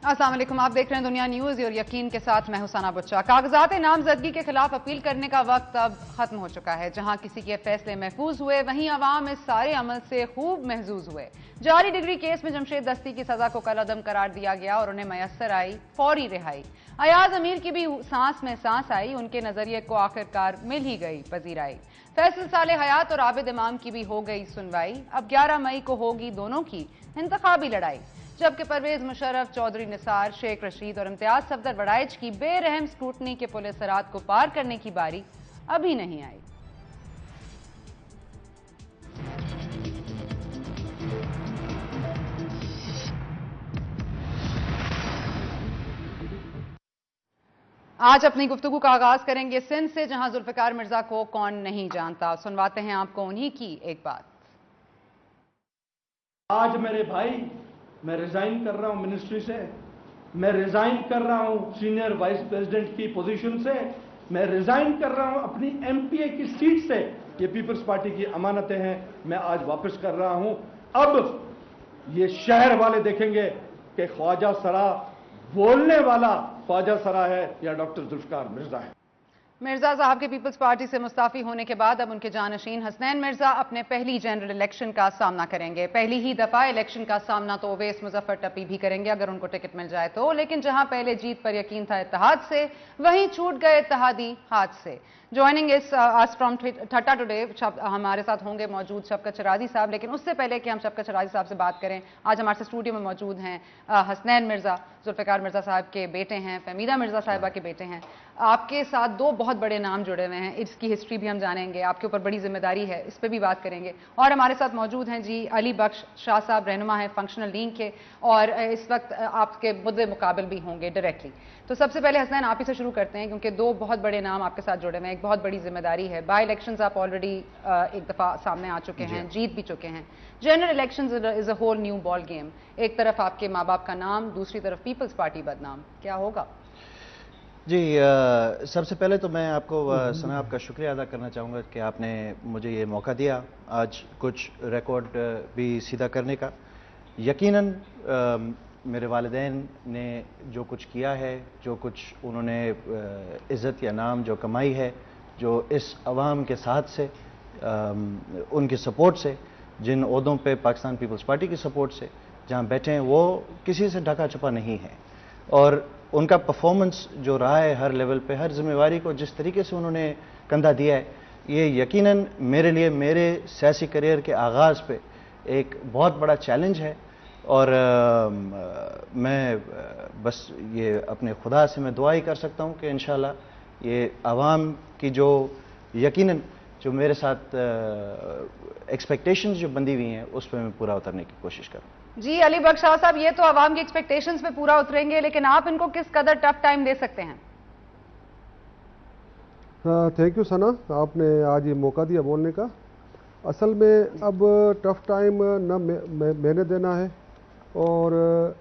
अस्सलाम वालेकुम, आप देख रहे हैं दुनिया न्यूज और यकीन के साथ मैं हुसैना बुच्चा। कागजात नामजदगी के खिलाफ अपील करने का वक्त अब खत्म हो चुका है। जहां किसी के फैसले महफूज हुए, वहीं अवाम इस सारे अमल से खूब महजूज हुए। जारी डिग्री केस में जमशेद दस्ती की सजा को कलअदम करार दिया गया और उन्हें मैसर आई फौरी रिहाई। अयाज अमीर की भी सांस में सांस आई, उनके नजरिए को आखिरकार मिल ही गई पजीराई। फैसल साले हयात और आबिद इमाम की भी हो गई सुनवाई। अब 11 मई को होगी दोनों की इंतखाबी लड़ाई, जबकि परवेज मुशर्रफ, चौधरी निसार, शेख रशीद और इम्तियाज सफदर वड़ाइच की बेरहम स्क्रूटनी के पुलिस सराहत को पार करने की बारी अभी नहीं आई। आज अपनी गुफ्तगू का आगाज करेंगे सिंध से, जहां जुल्फिकार मिर्जा को कौन नहीं जानता। सुनवाते हैं आपको उन्हीं की एक बात। आज मेरे भाई, मैं रिजाइन कर रहा हूं मिनिस्ट्री से, मैं रिजाइन कर रहा हूं सीनियर वाइस प्रेसिडेंट की पोजीशन से, मैं रिजाइन कर रहा हूं अपनी एमपीए की सीट से। ये पीपल्स पार्टी की अमानतें हैं, मैं आज वापस कर रहा हूं। अब ये शहर वाले देखेंगे कि ख्वाजा सरा बोलने वाला ख्वाजा सरा है या डॉक्टर जुल्फिकार मिर्जा है। मिर्जा साहब के पीपल्स पार्टी से मुस्ताफी होने के बाद अब उनके जानशीन हसनैन मिर्जा अपने पहली जनरल इलेक्शन का सामना करेंगे। पहली ही दफा इलेक्शन का सामना तो ओवैस मुजफ्फर टपी भी करेंगे अगर उनको टिकट मिल जाए तो। लेकिन जहां पहले जीत पर यकीन था इत्तेहाद से, वहीं छूट गए इत्तेहादी हाथ से। ज्वाइनिंग इस आज फ्रॉम ठट्टा टुडे हमारे साथ होंगे मौजूद शफकत शराजी साहब। लेकिन उससे पहले कि हम शफकत शराजी साहब से बात करें, आज हमारे स्टूडियो में मौजूद हैं हसनैन मिर्जा, जुल्फिकार मिर्जा साहब के बेटे हैं, फहमीदा मिर्जा साहिबा के बेटे हैं। आपके साथ दो बहुत बड़े नाम जुड़े हुए हैं, इसकी हिस्ट्री भी हम जानेंगे, आपके ऊपर बड़ी जिम्मेदारी है, इस पर भी बात करेंगे। और हमारे साथ मौजूद हैं जी अली बख्श शाह साहब, रहनुमा हैं फंक्शनल लीग के, और इस वक्त आपके मुद्दे मुकाबिल भी होंगे डायरेक्टली। तो सबसे पहले हसनैन आप ही से शुरू करते हैं, क्योंकि दो बहुत बड़े नाम आपके साथ जुड़े हुए हैं, एक बहुत बड़ी जिम्मेदारी है। बाई इलेक्शंस आप ऑलरेडी एक दफा सामने आ चुके हैं, जीत भी चुके हैं। General elections is a whole new ball game. एक तरफ आपके माँ बाप का नाम, दूसरी तरफ पीपल्स पार्टी बदनाम, क्या होगा? जी, सबसे पहले तो मैं आपको सना आपका शुक्रिया अदा करना चाहूँगा कि आपने मुझे ये मौका दिया आज कुछ रिकॉर्ड भी सीधा करने का। यकीनन मेरे वालिदैन ने जो कुछ किया है, जो कुछ उन्होंने इज़्ज़त या नाम जो कमाई है, जो इस अवाम के साथ से उनकी सपोर्ट से, जिन ओहदों पे पाकिस्तान पीपल्स पार्टी की सपोर्ट से जहाँ बैठे हैं, वो किसी से ढका छुपा नहीं है। और उनका परफॉर्मेंस जो रहा है हर लेवल पे, हर जिम्मेवारी को जिस तरीके से उन्होंने कंधा दिया है, ये यकीनन मेरे लिए मेरे सियासी करियर के आगाज़ पे एक बहुत बड़ा चैलेंज है। और मैं बस ये अपने खुदा से मैं दुआ ही कर सकता हूँ कि इंशाल्लाह ये आवाम की जो यकीनन जो मेरे साथ एक्सपेक्टेशंस जो बंधी हुई हैं, उस पर मैं पूरा उतरने की कोशिश करूँ। जी अली बख्श शाह साहब, ये तो आवाम की एक्सपेक्टेशंस पे पूरा उतरेंगे, लेकिन आप इनको किस कदर टफ टाइम दे सकते हैं? थैंक यू सना, आपने आज ये मौका दिया बोलने का। असल में अब टफ टाइम ना मैंने देना है और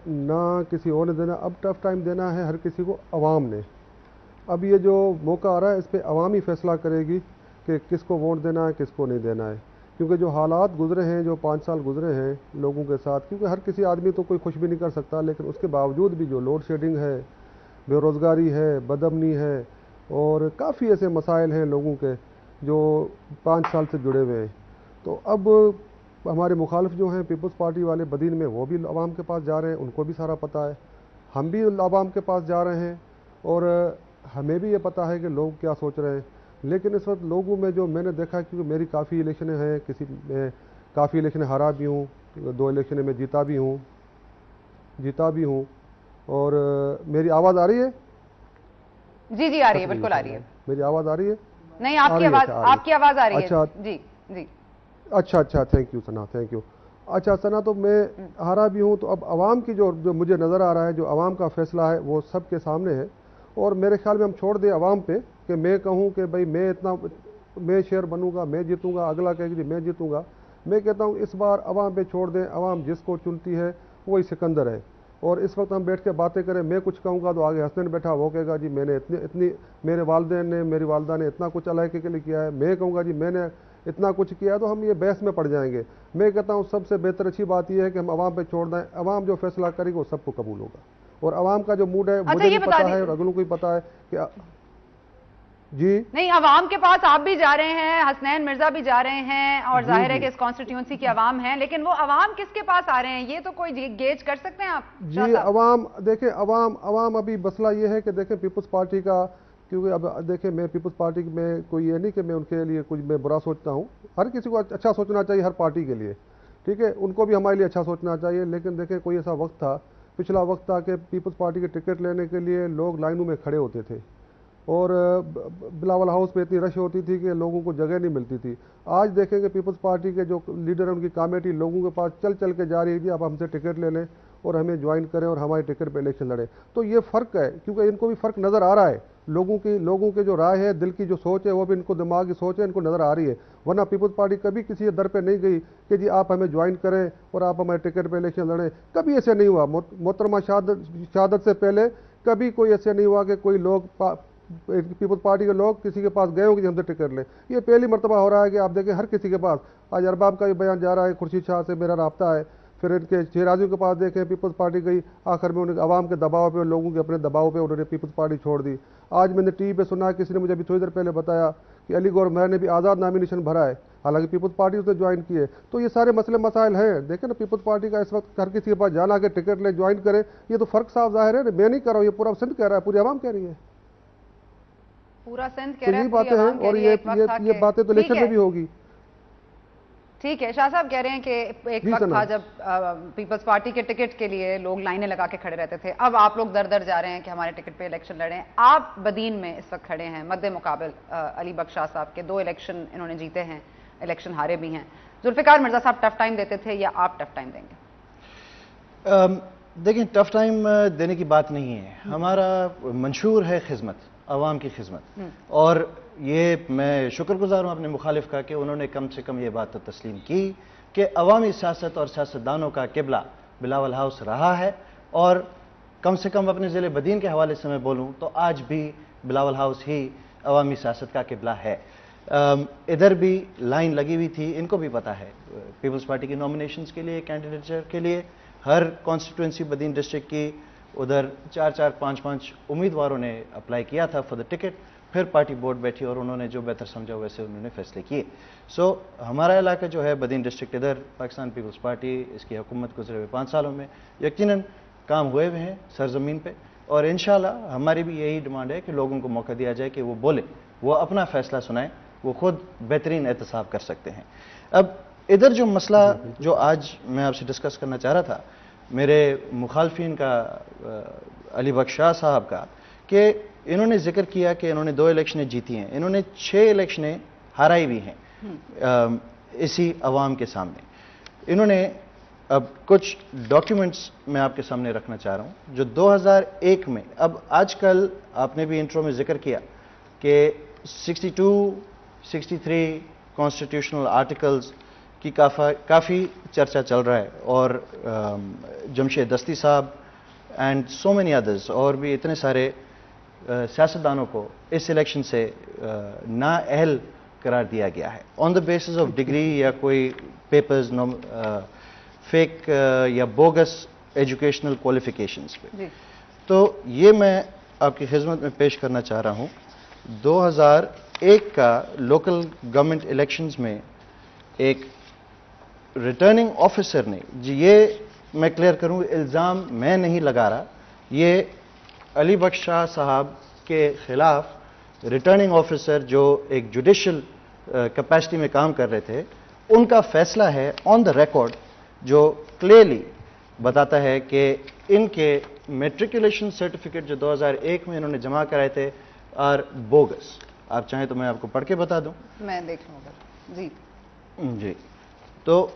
ना किसी और ने देना। अब टफ टाइम देना है हर किसी को, अवाम ने। अब ये जो मौका आ रहा है, इस पर अवाम ही फैसला करेगी कि किसको वोट देना है, किसको नहीं देना है। क्योंकि जो हालात गुजरे हैं, जो 5 साल गुजरे हैं लोगों के साथ, क्योंकि हर किसी आदमी तो कोई कुछ भी नहीं कर सकता, लेकिन उसके बावजूद भी जो लोड शेडिंग है, बेरोज़गारी है, बदअमनी है और काफ़ी ऐसे मसाइल हैं लोगों के जो 5 साल से जुड़े हुए हैं। तो अब हमारे मुखालिफ जो हैं पीपल्स पार्टी वाले बदीन में, वो भी आवाम के पास जा रहे हैं, उनको भी सारा पता है। हम भी आवाम के पास जा रहे हैं और हमें भी ये पता है कि लोग क्या सोच रहे हैं। लेकिन इस वक्त लोगों में जो मैंने देखा, क्योंकि मेरी काफ़ी इलेक्शनें हैं, किसी में काफ़ी इलेक्शनें हारा भी हूँ, 2 इलेक्शनें में जीता भी हूँ। और मेरी आवाज़ आ रही है? जी जी आ रही है, बिल्कुल आ रही है। मेरी आवाज़ आ रही है? नहीं, आपकी आवाज़ आ रही है। अच्छा जी जी, अच्छा, thank you Sana, thank you. अच्छा सना, तो मैं हारा भी हूँ, तो अब आवाम की जो मुझे नज़र आ रहा है, जो आवाम का फैसला है, वो सबके सामने है। और मेरे ख्याल में हम छोड़ दें आवाम पे कि मैं कहूँ कि भाई मैं शेयर बनूंगा, मैं जीतूंगा, अगला कहेगी मैं जीतूंगा। मैं कहता हूँ इस बार आवाम पे छोड़ दें, आवाम जिसको चुनती है वही सिकंदर है। और इस वक्त हम बैठ के बातें करें, मैं कुछ कहूँगा तो आगे हसनैन बैठा, वो कहेगा जी मैंने इतनी मेरे वालिदैन ने, मेरी वालदा ने इतना कुछ इलाके के लिए किया है, मैं कहूँगा जी मैंने इतना कुछ किया है, तो हम ये बहस में पड़ जाएंगे। मैं कहता हूँ सबसे बेहतर अच्छी बात यह है कि हम आवाम पे छोड़ दें, आवाम जो फैसला करेगी वो सबको कबूल होगा। और आवाम का जो मूड है मुझे भी पता है और अगलों को भी पता है कि जी नहीं, अवाम के पास आप भी जा रहे हैं, हसनैन मिर्जा भी जा रहे हैं और जाहिर है कि इस कॉन्स्टिट्यूंसी की अवाम है, लेकिन वो अवाम किसके पास आ रहे हैं ये तो कोई गेज कर सकते हैं आप? जी अवाम देखें, अवाम अभी मसला ये है कि देखें पीपल्स पार्टी का, क्योंकि अब देखें मैं पीपल्स पार्टी में कोई ये नहीं कि मैं उनके लिए कुछ मैं बुरा सोचता हूँ, हर किसी को अच्छा सोचना चाहिए हर पार्टी के लिए, ठीक है, उनको भी हमारे लिए अच्छा सोचना चाहिए। लेकिन देखें कोई ऐसा वक्त था, पिछला वक्त था कि पीपल्स पार्टी के टिकट लेने के लिए लोग लाइनों में खड़े होते थे और बिलावल हाउस पे इतनी रश होती थी कि लोगों को जगह नहीं मिलती थी। आज देखेंगे पीपल्स पार्टी के जो लीडर हैं उनकी कमेटी लोगों के पास चल चल के जा रही थी, आप हमसे टिकट ले लें और हमें ज्वाइन करें और हमारे टिकट पे इलेक्शन लड़े। तो ये फ़र्क है, क्योंकि इनको भी फ़र्क नज़र आ रहा है, लोगों के जो राय है, दिल की जो सोच है, वो भी इनको दिमाग की सोच है, इनको नज़र आ रही है। वरना पीपल्स पार्टी कभी किसी दर पे नहीं गई कि जी आप हमें ज्वाइन करें और आप हमारे टिकट पे इलेक्शन लड़ें, कभी ऐसे नहीं हुआ। मोहतरमा शहादत से पहले कभी कोई ऐसे नहीं हुआ कि कोई लोग पीपल्स पार्टी के लोग किसी के पास गए हो कि हमसे टिकट लें। ये पहली मरतबा हो रहा है कि आप देखें हर किसी के पास, आज अरबाब का भी बयान जा रहा है, खुर्शीद शाह से मेरा राब्ता है, फिर इनके शहराजियों के पास देखें पीपल्स पार्टी गई, आखिर में उन्हें आवाम के दबाव पे, लोगों के अपने दबाव पे उन्होंने पीपल्स पार्टी छोड़ दी। आज मैंने टीवी पे सुना, किसी ने मुझे अभी थोड़ी देर पहले बताया कि अली गौर महर ने भी आज़ाद नामिनेशन भरा है, हालांकि पीपल्स पार्टी उसने ज्वाइन की है। तो ये सारे मसले मसाइल हैं, देखें ना पीपल्स पार्टी का इस वक्त हर किसी के पास जाना के टिकट ले ज्वाइन करे, ये तो फ़र्क साफ जाहिर है। मैं नहीं कर रहा हूँ, ये पूरा सिंध कह रहा है, पूरी आवाम कह रही है, पूरा सिंध कह रहा है, बातें हैं और ये बातें तो इलेक्शन में भी होगी। ठीक है, शाह साहब कह रहे हैं कि एक वक्त था जब पीपल्स पार्टी के टिकट के लिए लोग लाइनें लगा के खड़े रहते थे, अब आप लोग दर दर जा रहे हैं कि हमारे टिकट पे इलेक्शन लड़ें। आप बदीन में इस वक्त खड़े हैं, मद्दे मुकाबिल अली बख्श शाह साहब के 2 इलेक्शन इन्होंने जीते हैं, इलेक्शन हारे भी हैं। जुल्फिकार मिर्जा साहब टफ टाइम देते थे या आप टफ टाइम देंगे? देखिए, टफ टाइम देने की बात नहीं है, हमारा मंशूर है खिदमत, आवाम की खिदमत, और ये मैं शुक्रगुजार हूँ अपने मुखालिफ का कि उन्होंने कम से कम ये बात तो तस्लीम की कि अवामी सियासत और सियासतदानों का किबला बिलावल हाउस रहा है, और कम से कम अपने ज़िले बदीन के हवाले से मैं बोलूँ तो आज भी बिलावल हाउस ही अवामी सियासत का किबला है। इधर भी लाइन लगी हुई थी, इनको भी पता है, पीपल्स पार्टी की नॉमिनेशंस के लिए, कैंडिडेचर के लिए हर कॉन्स्टिट्यूंसी बदीन डिस्ट्रिक्ट की उधर 4-4, 5-5 उम्मीदवारों ने अप्लाई किया था फॉर द टिकट, फिर पार्टी बोर्ड बैठी और उन्होंने जो बेहतर समझा वैसे उन्होंने फैसले किए। सो हमारा इलाका जो है बदीन डिस्ट्रिक्ट, इधर पाकिस्तान पीपल्स पार्टी, इसकी हुकूमत गुजरे हुए 5 सालों में यकीनन काम हुए हुए हैं सरजमीन पे, और इंशाल्लाह हमारी भी यही डिमांड है कि लोगों को मौका दिया जाए कि वो बोले, वो अपना फैसला सुनाएं, वो खुद बेहतरीन एहतसाब कर सकते हैं। अब इधर जो मसला जो आज मैं आपसे डिस्कस करना चाह रहा था मेरे मुखालफिन का, अली बख्श शाह साहब का, कि इन्होंने जिक्र किया कि इन्होंने 2 इलेक्शनें जीती हैं, इन्होंने 6 इलेक्शनें हाराई भी हैं इसी अवाम के सामने। इन्होंने अब कुछ डॉक्यूमेंट्स मैं आपके सामने रखना चाह रहा हूं जो 2001 में, अब आजकल आपने भी इंट्रो में जिक्र किया कि 62, 63 कॉन्स्टिट्यूशनल आर्टिकल्स की काफ़ी चर्चा चल रहा है, और जमशेद दस्ती साहब एंड सो मेनी अदर्स और भी इतने सारे सियासतदानों को इस इलेक्शन से नाअहल करार दिया गया है on the basis of degree या कोई पेपर्स, फेक या बोगस एजुकेशनल क्वालिफिकेशंस पे। तो ये मैं आपकी खिदमत में पेश करना चाह रहा हूँ 2001 का लोकल गवर्नमेंट इलेक्शंस में एक रिटर्निंग ऑफिसर ने, जी ये मैं क्लियर करूं, इल्ज़ाम मैं नहीं लगा रहा, ये अली बख्श शाह साहब के खिलाफ रिटर्निंग ऑफिसर जो एक जुडिशल कैपेसिटी में काम कर रहे थे, उनका फैसला है ऑन द रिकॉर्ड जो क्लियरली बताता है कि इनके मैट्रिकुलेशन सर्टिफिकेट जो 2001 में इन्होंने जमा कराए थे आर बोगस। आप चाहें तो मैं आपको पढ़ के बता दूं। मैं देख लूँगा जी। जी, तो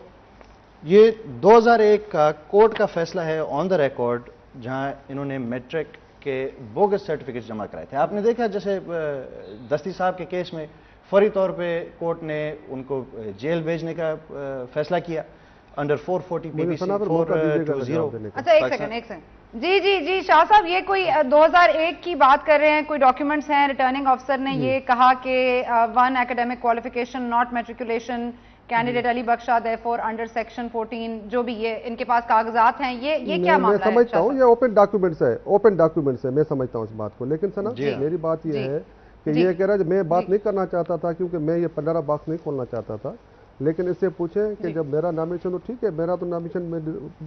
ये 2001 का कोर्ट का फैसला है ऑन द रिकॉर्ड, जहां इन्होंने मैट्रिक के बोगस सर्टिफिकेट जमा कराए थे। आपने देखा जैसे दस्ती साहब के केस में फौरी तौर पे कोर्ट ने उनको जेल भेजने का फैसला किया अंडर 440 PBC 420। अच्छा एक सेकंड जी शाह साहब, ये कोई 2001 की बात कर रहे हैं, कोई डॉक्यूमेंट्स हैं? रिटर्निंग ऑफिसर ने ये कहा कि 1 academic qualification not matriculation candidate Ali बख्शा therefore अंडर सेक्शन 14 जो भी ये इनके पास कागजात हैं, ये क्या मैं मामला है? समझता हूँ ये ओपन डॉक्यूमेंट्स है, ओपन डॉक्यूमेंट्स है, मैं समझता हूँ इस बात को। लेकिन सना मेरी बात ये है कि ये कह रहा है मैं बात नहीं करना चाहता था क्योंकि मैं ये पंडोरा बॉक्स नहीं खोलना चाहता था। लेकिन इससे पूछें कि जब मेरा नामिनेशन, तो ठीक है मेरा तो नामिनेशन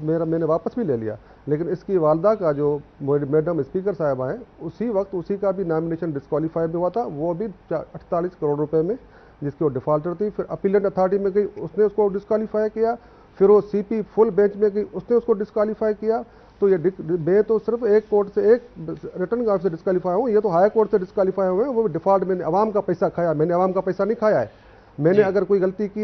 मैंने वापस भी ले लिया, लेकिन इसकी वालदा का जो मैडम स्पीकर साहबा हैं उसी वक्त उसी का भी नामिनेशन डिस्क्वालीफाई भी हुआ था, वो भी 48 करोड़ रुपए में, जिसकी वो डिफॉल्टर थी। फिर अपीलेट अथॉरिटी में गई, उसने उसको डिस्क्वालीफाई किया। फिर वो सीपी फुल बेंच में गई, उसने उसको डिस्क्वालीफाई किया। तो ये मैं तो सिर्फ एक कोर्ट से, एक रिटर्निंग ऑफिसर से डिस्क्वालीफाई हूँ, ये तो हाई कोर्ट से डिस्क्वालीफाई हुए हैं। वो डिफॉल्ट, मैंने आवाम का पैसा खाया, मैंने आवाम का पैसा नहीं खाया है। मैंने अगर कोई गलती की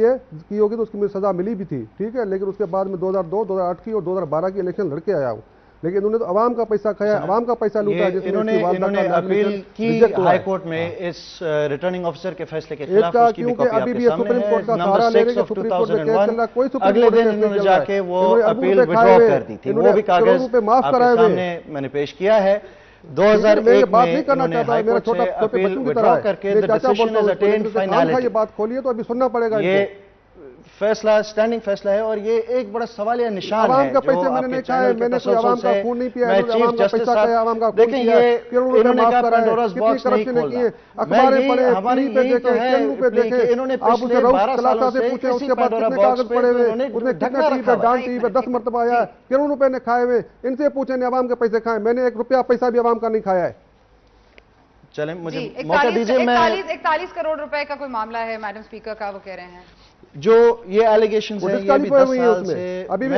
होगी तो उसकी मुझे सजा मिली भी थी, ठीक है, लेकिन उसके बाद में 2002, 2008 की और 2012 की इलेक्शन लड़के आया हूँ। लेकिन उन्होंने तो आवाम का पैसा खाया, आवाम का पैसा लूटा। इन्होंने अपील की हाई कोर्ट में इस रिटर्निंग ऑफिसर के फैसले के खिलाफ, उसकी भी कॉपी आपके सामने है, नंबर 6 ऑफ 2001। अगले दिन इन्होंने जाके वो अपील विड्रॉ कर दी थी, वो भी कागज आपके सामने मैंने पेश किया है। 2001 बात नहीं करना में चाहता, हाई मेरा कोर्ट छोटा से छोटे अपील बच्चों की विड्रॉ तरह करके the decision is attend finality. ये बात खोलिए तो अभी सुनना पड़ेगा। ये फैसला स्टैंडिंग फैसला है और ये एक बड़ा सवालिया निशान है। आवाम का पैसे मैंने नहीं खाया, मैंने कोई आवाम का खून नहीं पिया, आवाम का पैसा खाया, आवाम का खून पिया। इन्होंने कहा पैंडोरास बॉक्स नहीं खोला। अखबारें पढ़े, हमारी टीवी पे यही तो देखे, है चैनल पे देखे, इन्होंने आप उसे पिछले 12 सालों से से पूछे, किसी उसके बाद पैंडोरा कितने बॉक्स कागज पड़े हुए, पे उसने ढकना कितने टीवी पे, डांट टीवी पे 10 मरतबा आया, करोड़ों रुपए ने खाए हुए। इनसे पूछे ने आवाम के पैसे खाए, मैंने 1 रुपया पैसा भी आवाम का नहीं खाया है। चलें मुझे मौका दीजिए। 41 करोड़ रुपए का कोई मामला है मैडम स्पीकर का, वो कह रहे हैं जो ये एलिगेशंस हैं, ये भी 10 साल से अभी भी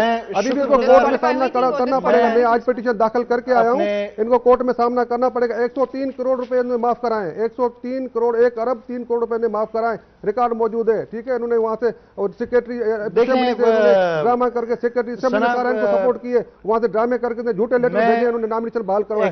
इसको कोर्ट में सामना करना पड़ेगा। मैं आज पिटीशन दाखिल करके आया हूँ, इनको कोर्ट में सामना करना पड़ेगा। 103 करोड़ रुपए इन्होंने माफ कराए, 103 करोड़ 1 अरब 3 करोड़ रुपए ने माफ कराए, रिकॉर्ड मौजूद है, ठीक है। इन्होंने वहां से सेक्रेटरी ड्रामा करके सेक्रेटरी इनको सपोर्ट किए, वहां से ड्रामे करके झूठे लेटर भेजे, उन्होंने नामिनेशन बहाल करवाए।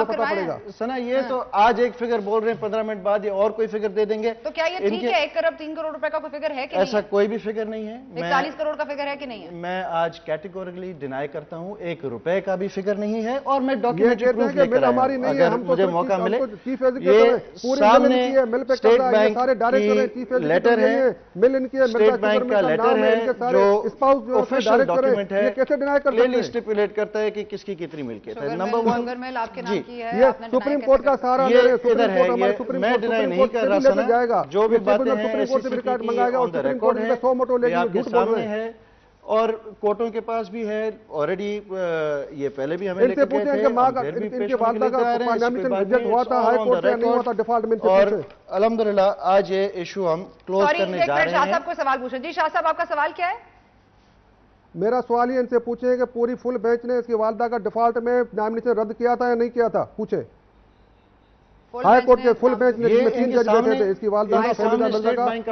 पता पड़ेगा सना, ये तो आज एक फिगर बोल रहे हैं, 15 मिनट बाद ये और कोई फिगर दे देंगे। तो क्या ये ठीक है? 1 अरब 3 करोड़ रुपए का कोई फिगर है कि नहीं? ऐसा कोई भी फिगर नहीं है। 41 करोड़ का फिगर है कि नहीं है? मैं आज कैटेगोरिकली डिनाई करता हूं, 1 रुपए का भी फिगर नहीं है और मैं डॉक्यूमेंट्री प्रूफ लेकर आया हूं। अगर मुझे मौका मिले, ये सामने स्टेट बैंक की लेटर है, स्टेट बैंक का लेटर है जो ऑफिशियल डॉक्यूमेंट है, क्लियरली स्टिपुलेट करता है कि किसकी कितनी मिल्कियत है। नंबर 1 ये सुप्रीम कोर्ट का सहारा ले रहे हैं, इधर है, मैं डिनाई नहीं कर रहा सना, जो भी बातें हैं सुप्रीम कोर्ट मंगाएगा और सुप्रीम कोर्ट में 100 मोटो लेके आपके सामने है और कोर्टों के पास भी है ऑलरेडी। ये पहले भी हमें लेकर गए थे, इनके वालदा का नामिनेशन रिजेक्ट हुआ था हाई कोर्ट से, नहीं हुआ था डिफॉल्ट में। और अल्हम्दुलिल्लाह आज ये इशू हम क्लोज करने जा रहे हैं। शाह साहब को सवाल पूछे। जी शाह साहब, आपका सवाल क्या है? मेरा सवाल ये इनसे पूछे कि पूरी फुल बेंच ने इसकी वालदा का डिफॉल्ट में नामिनेशन रद्द किया था या नहीं किया था, पूछे। हाई कोर्ट के फुल बेंच ने 3 जज बैठे थे, इसकी वालदा का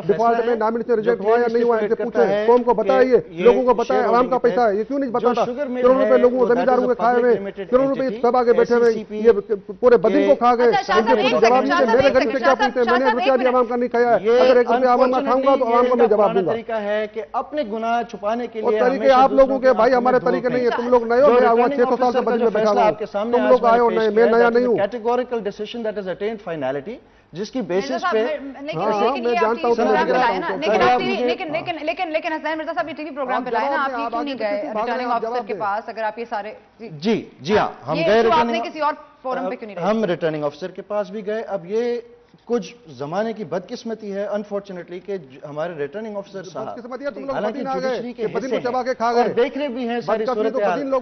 डिफॉल्ट में नामिनेशन रिजेक्ट हुआ या नहीं हुआ, इनसे पूछे। कौम को बताइए, लोगों को बताए, आवाम का पैसा है, ये क्यों नहीं बताता? करोड़ों रुपए लोगों को, जमींदारों के खाए हुए, करोड़ों रुपए सब आगे बैठे हुए, ये पूरे बदन को खा गए। इनके जवाब नहीं थे, मेरे गरीब से क्या पूछते? मैंने 1 रुपया भी आवाम का नहीं खाया है। अगर 1 रुपया आवाम का खाऊंगा तो आवाम को मैं जवाब दूंगा। तरीका है कि अपने गुनाह छुपाने के लिए तरीके आप लोगों के, भाई हमारे तरीके नहीं है। तुम लोग नए हो, मैं आऊंगा 600 साल से बदन में बैठा हुआ हूं, तुम लोग आए हो नए, मैं नया नहीं हूं। Categorical decision that is attend finality, जिसकी बेसिस पे लेकिन हसनैन मिर्जा साहब ये टीवी प्रोग्राम पे लाए ना, आप क्यों नहीं गए रिटर्निंग ऑफिसर के पास? अगर आप ये सारे जी हाँ, हम गए, आपने किसी और फोरम पे क्यों नहीं गए? हम रिटर्निंग ऑफिसर के पास भी गए। अब ये कुछ जमाने की बदकिस्मती है अनफॉर्चुनेटली कि हमारे रिटर्निंग ऑफिसर साहब हालांकि जुडिशरी के हिस्से हैं, देख रहे भी हैं सारी सूरत-ए-हाल, जो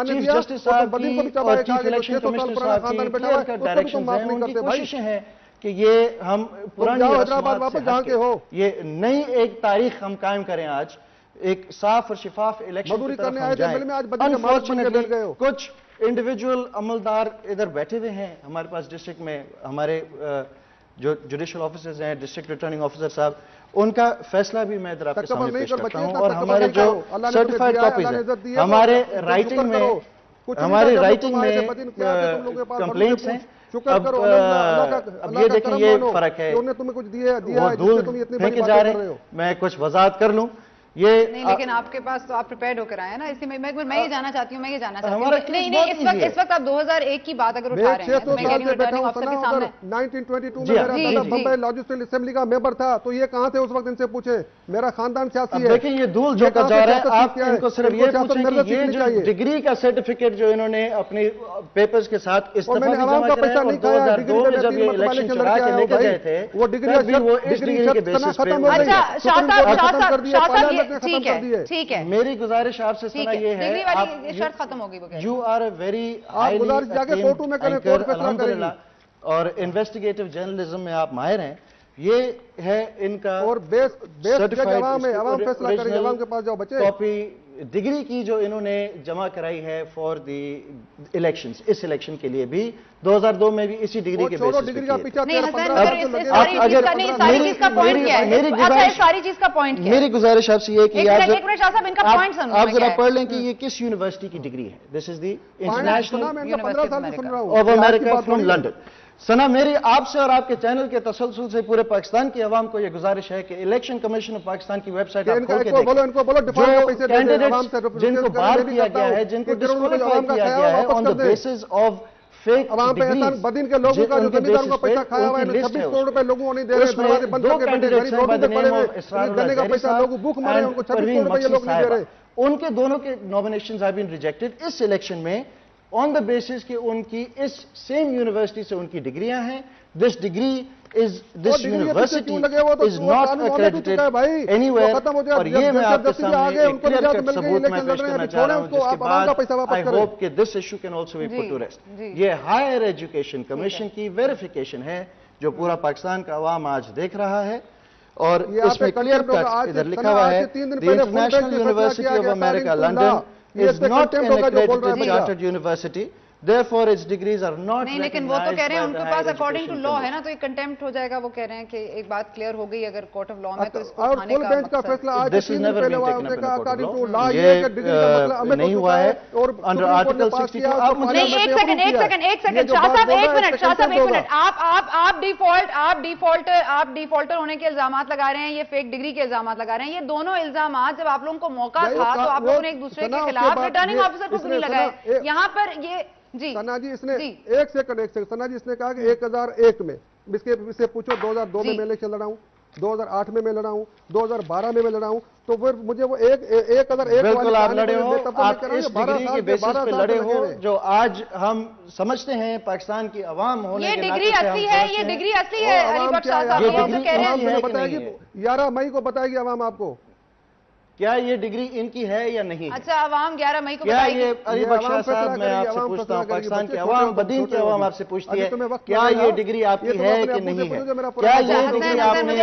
चीफ जस्टिस साहब की और चीफ इलेक्शन कमिश्नर साहब की क्लियर कट डायरेक्शंस हैं, उनकी कोशिशें हैं कि ये हम पुरानी रस्मात से हटके ये नई एक तारीख हम कायम करें। आज एक साफ और शिफाफ इलेक्शन की तरफ हम जाएं। अनफॉर्चुनेटली कुछ इंडिविजुअल अमलदार इधर बैठे हुए हैं हमारे पास डिस्ट्रिक्ट में, हमारे जो जुडिशियल ऑफिसर्स हैं, डिस्ट्रिक्ट रिटर्निंग ऑफिसर साहब, उनका फैसला भी मैं इधर आपके सामने पेश करता हूं। और हमारे जो सर्टिफाइड कॉपीज हैं, हमारे राइटिंग में कंप्लेंट्स हैं। अब ये देखें, ये फर्क है, वो धूल फेंके जा रहे हैं। मैं कुछ वजाहत कर लूं, یہ نہیں لیکن آپ کے پاس تو آپ پریپیئرڈ ہو کر آئے ہیں نا، اسی میں یہ جاننا چاہتی ہوں ہمارا نہیں اس وقت آپ 2001 کی بات اگر اٹھا رہے ہیں تو میں کہہ رہی ہوں ریٹرننگ آفیسر کے سامنے 1922 میں میرا دادا بمبئی لیجسلیٹو اسمبلی کا ممبر تھا، تو یہ کہاں تھے اس وقت؟ ان سے پوچھیں، میرا خاندان سیاسی ہے۔ دیکھیں یہ دھول جھونکا جا رہا ہے، آپ ان کو صرف یہ پوچھیں کہ یہ جو ڈگری کا سرٹیفکیٹ جو انہوں نے اپنی پیپرز کے ساتھ استعفا بھی جمع کرا ہے، اور 2002 میں جب یہ الیکشن چرا کے لے کے گئے تھے وہ ڈگری اس ڈگری کے بیسس پہ اچھا شاہ صاحب ٹھیک ہے میری گزارش آپ سے سنا یہ ہے، ڈگری والی شرط ختم ہوگی، یو آر اے ویری گزارش جا کے کورٹوں میں کریں، کورٹ فیصلہ کرے گی، اور انویسٹیگیٹو جرنلزم میں آپ ماہر ہیں، یہ ہے ان کا اور بیس عوام ہے، عوام فیصلہ کرے گی، عوام کے پاس جاؤ بچے۔ کاپی ڈگری کی جو انہوں نے جمع کرائی ہے فار دی الیکشنز، اس الیکشن کے لیے بھی 2002 میں بھی اسی ڈگری کے بیسس پہ میری گزارش آپ سے یہ کہ آپ ذرا پڑھ لیں کہ یہ کس یونیورسٹی کی ڈگری ہے۔ This is the international of America from London. سنا میری آپ سے اور آپ کے چینل کے تسلسل سے پورے پاکستان کی عوام کو یہ گزارش ہے کہ الیکشن کمیشن آف پاکستان کی ویب سائٹ آپ کھول کے دیکھیں، جو کینڈیڈیٹس جن کو بار کیا گیا ہے، جن کو ڈسکوالیفائی کیا گیا ہے on the basis of fake degrees, Badin کے لوگوں کا جو زمینداروں کا پیسہ کھایا ہوا ہے، 26 کروڑ روپے لوگوں کو نہیں دے رہے، دروازے بند کر کے بیٹھے، غریب روڈوں پہ پڑے ہوئے، دینے کا پیسہ لوگوں بھوک مرے، ان کو 26 کروڑ روپے یہ لوگ نہیں دے رہے۔ ان کے دونوں کے نامینیشنز ہیو بین ریجیکٹڈ اس الیکشن میں آن دا بیسس کہ ان کی اس سیم یونیورسٹی سے ان کی ڈگریاں ہیں۔ This degree this university is not accredited anywhere, اور یہ میں آپ کے سامنے ایک کلیئر کٹ ثبوت میں پیش کرنا چاہ رہا ہوں، جس کے بعد آئی ہوپ کہ this issue can also be put to rest. یہ ہائر ایجوکیشن کمیشن کی ویریفیکیشن ہے جو پورا پاکستان کا عوام آج دیکھ رہا ہے، اور اس میں کلیئر کٹ ادھر لکھا ہوا ہے the international university of America London is not an accredited chartered university, therefore its degrees are not نہیں لیکن وہ تو کہہ رہے ہیں ان کے پاس اکارڈنگ ٹو لا ہے نا، تو یہ کنٹیمپٹ ہو جائے گا۔ وہ کہہ رہے ہیں کہ ایک بات کلیئر ہو گئی اگر کورٹ آف لا میں تو اس کو اٹھانے فل بینچ کا فیصلہ آج 3 دن پہلے ہوا، اس نے کہا اکارڈنگ ٹو لا یہ ہے کہ ڈگری کا مسئلہ ہمیں نہیں ہوا ہے انڈر آرٹیکل 62۔ آپ مجھے نہیں ایک سیکنڈ شاہ صاحب ایک منٹ آپ ڈیفالٹر ہونے کے الزامات لگا رہے ہیں، یہ فیک ڈگری کے الزامات لگا رہے ہیں۔ یہ دونوں الزامات جب آپ لوگوں کو موقع تھا تو آپ لوگوں نے ایک دوسرے کے خلاف ریٹرننگ آفیسر کو نہیں لگائے یہاں پر۔ یہ جی سنا جی اس نے ایک سیکنڈ سنا جی اس نے کہا کہ 1001 میں اس سے پوچھو 2002 میں الیکشن لڑا ہوں، 2008 میں لڑا ہوں، 2012 میں لڑا ہوں، تو پھر مجھے وہ 1001 بالکل آپ لڑے ہو، آپ اس ڈگری کے بیسس پہ لڑے ہو جو آج ہم سمجھتے ہیں پاکستان کی عوام ہونے کے ناطے سے ہم اصلی ہے، یہ ڈگری اصلی ہے علی بخش شاہ صاحب، یہ تو کہہ رہے ہیں 11 مئی کو بتائے گی عوام آپ کو کیا یہ ڈگری ان کی ہے یا نہیں۔ اچھا عوام 11 مئی کو کیا بتائے گی۔ یہ علی بخش شاہ صاحب میں آپ سے پوچھتا ہوں، پاکستان کی عوام بدین کی عوام آپ سے پوچھتی ہے کیا یہ ڈگری آپ کی ہے کہ نہیں ہے، کیا یہ ڈگری آپ نے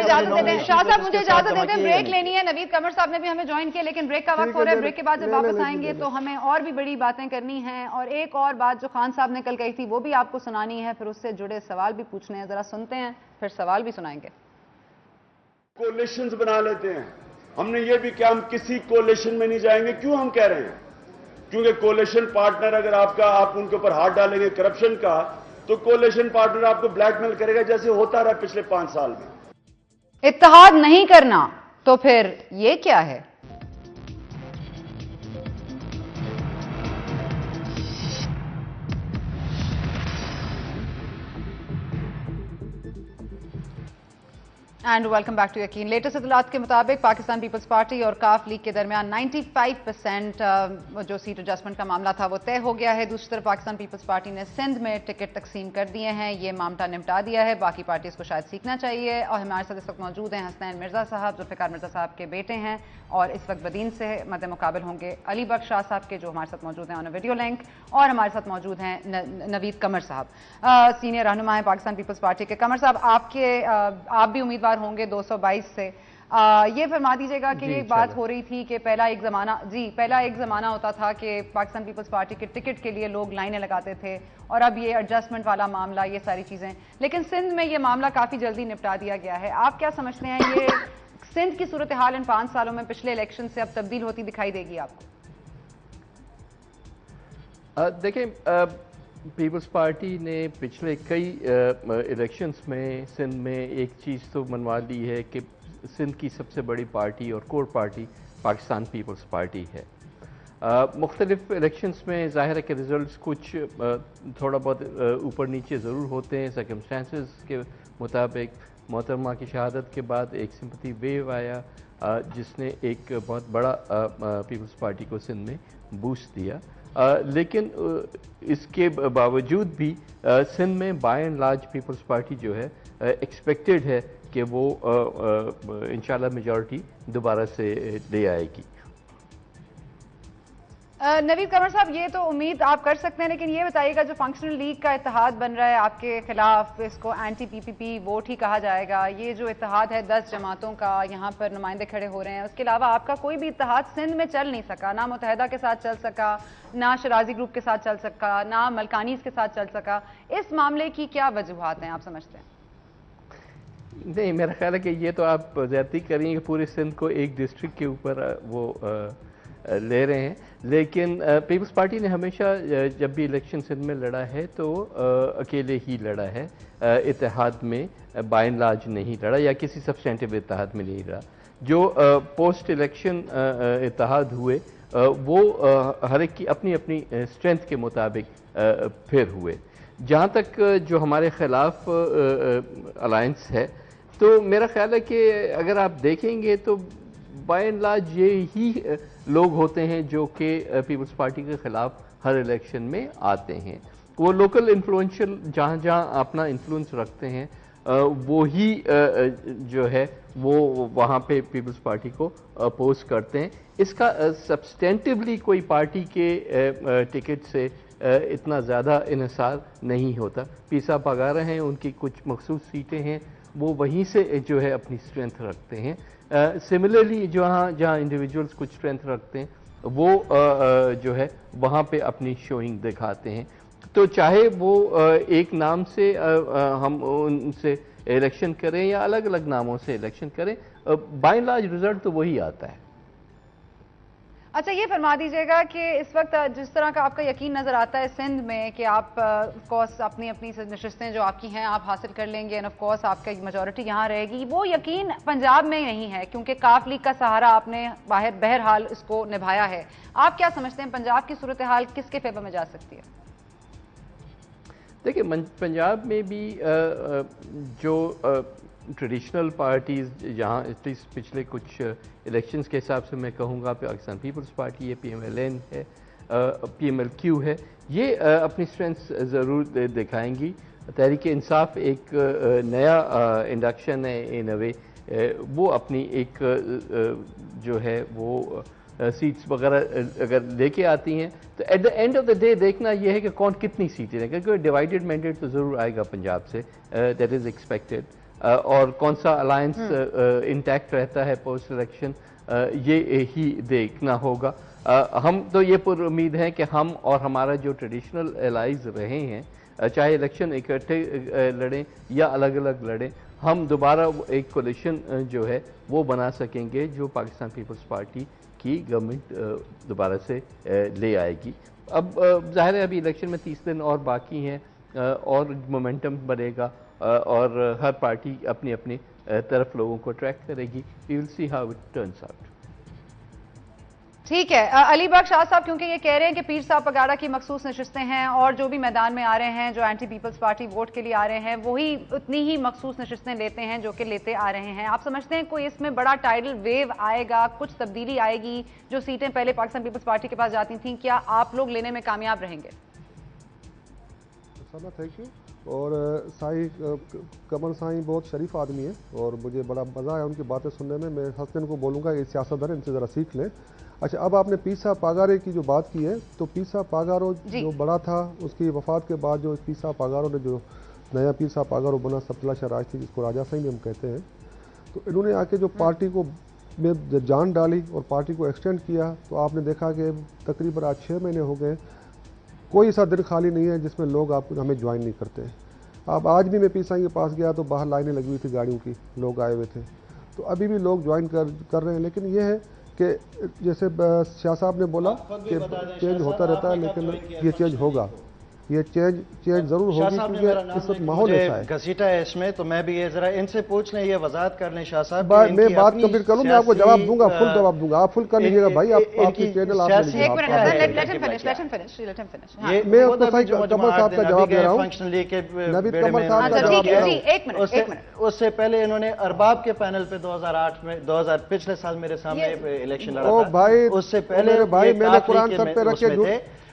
شاہ صاحب مجھے اجازت دیتے ہیں، بریک لینی ہے۔ نوید قمر صاحب نے بھی ہمیں جوائن کیا لیکن بریک کا وقت ہو رہا ہے، بریک کے بعد جب واپس آئیں گے تو ہمیں اور بھی بڑی باتیں کرنی ہیں، اور ایک اور بات جو خان صاحب نے کل کہی تھی وہ بھی آپ کو سنانی ہے، پھر اس سے جڑے سوال بھی پوچھنے ہیں، ذرا سنتے ہیں پھر سوال بھی سنائیں گے۔ کولیشنز بنا لیتے ہیں، ہم نے یہ بھی کہ ہم کسی کولیشن میں نہیں جائیں گے۔ کیوں ہم کہہ رہے ہیں؟ کیونکہ کولیشن پارٹنر اگر آپ ان کے اوپر ہاتھ ڈالیں گے کرپشن کا تو کولیشن پارٹنر آپ کو بلیک میل کرے گا جیسے ہوتا رہا پچھلے 5 سال میں۔ اتحاد نہیں کرنا تو پھر یہ کیا ہے؟ اینڈ ویلکم بیک ٹو یقین۔ لیٹسٹ اطلاعات کے مطابق پاکستان پیپلز پارٹی اور کاف لیگ کے درمیان 95% جو سیٹ ایڈجسٹمنٹ کا معاملہ تھا وہ طے ہو گیا ہے۔ دوسری طرف پاکستان پیپلز پارٹی نے سندھ میں ٹکٹ تقسیم کر دیے ہیں، یہ معاملہ نمٹا دیا ہے، باقی پارٹیز کو شاید سیکھنا چاہیے۔ اور ہمارے ساتھ اس وقت موجود ہیں حسنین مرزا صاحب، ذوالفقار مرزا صاحب کے بیٹے ہیں، اور اس وقت بدین سے مد مقابل ہوں گے علی بخش شاہ صاحب کے جو ہمارے ساتھ موجود ہیں آن ویڈیو لنک، اور ہمارے ساتھ موجود ہیں نوید قمر صاحب سینئر رہنما ہیں پاکستان پیپلز پارٹی کے۔ قمر صاحب آپ بھی امیدوار ہوں گے 222 سے، یہ فرما دیجیے گا کہ ایک بات ہو رہی تھی کہ پہلا ایک زمانہ ہوتا تھا کہ پاکستان پیپلز پارٹی کے ٹکٹ کے لیے لوگ لائنیں لگاتے تھے، اور اب یہ ایڈجسٹمنٹ والا معاملہ، یہ ساری چیزیں، لیکن سندھ میں یہ معاملہ کافی جلدی نپٹا دیا گیا ہے۔ آپ کیا سمجھتے ہیں یہ سندھ کی صورتحال ان 5 سالوں میں پچھلے الیکشن سے اب تبدیل ہوتی دکھائی دے گی آپ کو؟ دیکھیں پیپلز پارٹی نے پچھلے کئی الیکشنز میں سندھ میں ایک چیز تو منوا لی ہے کہ سندھ کی سب سے بڑی پارٹی اور کور پارٹی पाकिस्तान पीपल्स पार्टी है। मुख्तलिफ इलेक्शंस में ज़ाहिर है कि रिज़ल्ट कुछ थोड़ा बहुत ऊपर नीचे ज़रूर होते हैं। सर्कमस्टेंसेस के मुताबिक मोहतरमा की शहादत के बाद एक सिंपैथी वेव आया जिसने एक बहुत बड़ा पीपल्स पार्टी को सिंध में बूस्ट दिया, लेकिन इसके बावजूद भी सिंध में by and large Peoples Party जो है एक्सपेक्टेड है कि वो इंशाल्लाह मेजॉरिटी दोबारा से ले आएगी। नवीद कमर साहब, ये तो उम्मीद आप कर सकते हैं, लेकिन ये बताइएगा जो फंक्शनल लीग का इत्तेहाद बन रहा है आपके खिलाफ, इसको एंटी पीपीपी वोट ही कहा जाएगा, ये जो इत्तेहाद है 10 जमातों का, यहाँ पर नुमाइंदे खड़े हो रहे हैं, उसके अलावा आपका कोई भी इत्तेहाद सिंध में चल नहीं सका, ना मुत्तहिदा के साथ चल सका, ना शराजी ग्रुप के साथ चल सका, ना मलकानीज के साथ चल सका, इस मामले की क्या वजूहात हैं आप समझते हैं? नहीं, मेरा ख्याल है कि ये तो आप ज्यादती करेंगे, पूरे सिंध को एक डिस्ट्रिक्ट के ऊपर वो ले रहे हैं, लेकिन पीपल्स पार्टी ने हमेशा जब भी इलेक्शन सिंध में लड़ा है तो अकेले ही लड़ा है, इत्तेहाद में बाय एंड लार्ज नहीं लड़ा या किसी सब्सटेंटिव इत्तेहाद में नहीं लड़ा। जो पोस्ट इलेक्शन इत्तेहाद हुए वो हर एक की अपनी अपनी स्ट्रेंथ के मुताबिक फिर हुए। जहाँ तक जो हमारे खिलाफ अलायंस है, तो मेरा ख्याल है कि अगर आप देखेंगे तो बाय एंड लार्ज ये ही लोग होते हैं जो कि पीपल्स पार्टी के खिलाफ हर इलेक्शन में आते हैं। वो लोकल इन्फ्लुएंशियल जहाँ जहाँ अपना इन्फ्लुएंस रखते हैं वो ही जो है वो वहाँ पे पीपल्स पार्टी को अपोज करते हैं। इसका सब्सटेंटिवली कोई पार्टी के टिकट से इतना ज़्यादा इन्हिसार नहीं होता। पीसा पगारा हैं, उनकी कुछ मखसूस सीटें हैं, वो वहीं से जो है अपनी स्ट्रेंथ रखते हैं। सिमिलरली जहाँ इंडिविजुअल्स कुछ स्ट्रेंथ रखते हैं वो जो है वहाँ पे अपनी शोइंग दिखाते हैं। तो चाहे वो एक नाम से हम उनसे इलेक्शन करें या अलग अलग नामों से इलेक्शन करें, बाय एंड लार्ज रिजल्ट तो वही आता है। अच्छा, ये फरमा दीजिएगा कि इस वक्त जिस तरह का आपका यकीन नज़र आता है सिंध में कि आप ऑफ कोर्स अपनी अपनी नशिस्तें जो आपकी हैं आप हासिल कर लेंगे एंड ऑफ कोर्स आपका मेजॉरिटी यहाँ रहेगी, वो यकीन पंजाब में नहीं है क्योंकि काफ लीग का सहारा आपने बहरहाल इसको निभाया है। आप क्या समझते हैं पंजाब की सूरत हाल किसके फेवर में जा सकती है? देखिए, पंजाब में भी जो ट्रेडिशनल पार्टीज़ जहाँ एटलीस्ट पिछले कुछ इलेक्शंस के हिसाब से मैं कहूँगा पाकिस्तान पीपल्स पार्टी है, PMLN है, PMLQ है, ये अपनी स्ट्रेंथ ज़रूर दिखाएंगी। तहरीक इंसाफ एक नया इंडक्शन है इन अ वे, वो अपनी एक जो है वो सीट्स वगैरह अगर लेके आती हैं तो at the end of the day देखना यह है कि कौन कितनी सीटें लें, क्योंकि डिवाइडेड मैंडेट तो ज़रूर आएगा पंजाब से, दैट इज़ एक्सपेक्टेड। और कौन सा अलायंस इंटैक्ट रहता है पोस्ट इलेक्शन, ये ही देखना होगा। हम तो ये पुर उम्मीद हैं कि हम और हमारा जो ट्रेडिशनल एलाइज रहे हैं, चाहे इलेक्शन इकट्ठे लड़ें या अलग अलग लड़ें, हम दोबारा एक कोलिशन जो है वो बना सकेंगे जो पाकिस्तान पीपल्स पार्टी की गवर्नमेंट दोबारा से ले आएगी। अब ज़ाहिर है अभी इलेक्शन में 30 दिन और बाकी हैं और मोमेंटम बढ़ेगा और हर पार्टी अपनी अपनी तरफ लोगों को ट्रैक करेगी। We will see how it turns out. ठीक है, अली बख्श शाह साहब क्योंकि ये कह रहे हैं कि पीर साहब पगाड़ा की मखसूस नशिस्तें हैं और जो भी मैदान में आ रहे हैं, जो एंटी पीपल्स पार्टी वोट के लिए आ रहे हैं, वही उतनी ही मखसूस नशिस्तें लेते हैं जो कि लेते आ रहे हैं। आप समझते हैं कोई इसमें बड़ा टाइडल वेव आएगा, कुछ तब्दीली आएगी, जो सीटें पहले पाकिस्तान पीपल्स पार्टी के पास जाती थी, क्या आप लोग लेने में कामयाब रहेंगे? Thank you. और साई कमर साई बहुत शरीफ आदमी है और मुझे बड़ा मज़ा आया उनकी बातें सुनने में। मैं हसन को बोलूँगा ये सियासतदान इनसे ज़रा सीख लें। अच्छा, अब आपने पीसा पागारे की जो बात की है, तो पीसा पागारो जो बड़ा था उसकी वफात के बाद जो पीसा पागारो ने जो नया पीसा पागारो बना सबतला शराज थी, जिसको राजा साई भी हम कहते हैं, तो इन्होंने आके जो पार्टी को में जान डाली और पार्टी को एक्सटेंड किया, तो आपने देखा कि तकरीबन आज 6 महीने हो गए, कोई ऐसा दिन खाली नहीं है जिसमें लोग आप हमें ज्वाइन नहीं करते हैं। अब आज भी मैं पीसा के पास गया तो बाहर लाइनें लगी हुई थी गाड़ियों की, लोग आए हुए थे, तो अभी भी लोग ज्वाइन कर रहे हैं। लेकिन ये है कि जैसे शाह साहब ने बोला कि चेंज होता रहता है, लेकिन ये चेंज होगा। یہ چینج ضرور ہوگی کیونکہ اس وقت ماحول ایسا ہے. گھسیٹا ہے اس میں, تو میں بھی یہ ذرا ان سے پوچھ لیں, یہ وضاحت کر لیں شاہ صاحب. میں بات کمپلیٹ کر لوں, میں آپ کو جواب دوں گا, فل جواب دوں گا, آپ فل کر لیجیے گا بھائی, آپ کی چینل آپ میں اس کو صحیح کمل صاحب کا جواب دے رہا ہوں. نوید کمل صاحب کا جواب دے رہا ہوں. اس سے پہلے انہوں نے ارباب کے پینل پہ 2008 میں پچھلے سال میرے سامنے الیکشن لڑا تھا. اس سے پہلے بھائی میں نے قرآن سب پہ رکھے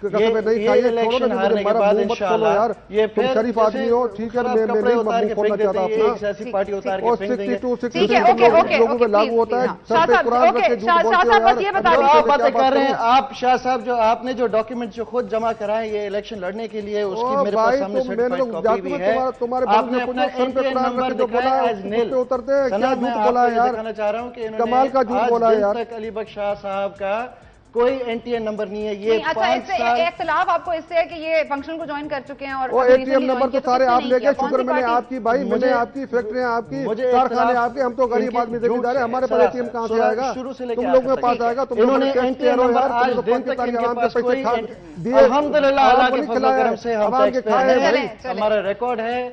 یہ الیکشن ہارنے کے بعد انشاءاللہ یہ پھر شریف آدمی ہو, ٹھیک ہے, میں نہیں کھولنا چاہتا اپنا, ایک سیاسی پارٹی اتار کے پھینک دیں گے. 62 لوگوں پہ لاگو ہوتا ہے, سب پہ قرآن رکھ کے جھوٹ بولتے ہیں. آپ باتیں کر رہے ہیں, آپ شاہ صاحب جو آپ نے جو ڈاکیومنٹ جو خود جمع کرائے یہ الیکشن لڑنے کے لیے, اس کی میرے پاس سامنے سرٹیفائیڈ کاپی بھی ہے. آپ نے اپنا NPA نمبر دکھایا ایز نیل. سنا میں آپ کو یہ دکھانا چاہ رہا ہوں کہ انہوں نے آج دن تک علی بخش شاہ صاحب کا کوئی NTA نمبر نہیں ہے. یہ 5 سال اختلاف آپ کو اس سے ہے کہ یہ فنکشن کو جوائن کر چکے ہیں, اور ATM نمبر تو سارے آپ لے گئے. شکر میں نے آپ کی بھائی, میں نے آپ کی فیکٹریاں آپ کی, کارخانے آپ کے, ہم تو غریب آدمی زمیندار ہیں, ہمارے پاس ATM کہاں سے آئے گا, تم لوگوں کے پاس آئے گا. انہوں نے NTA نمبر آج دن تک ان کے پاس کوئی, الحمدللہ اللہ کے فضل و کرم سے ہم ٹیکس پیئر ہیں, ہمارا ریکارڈ ہے.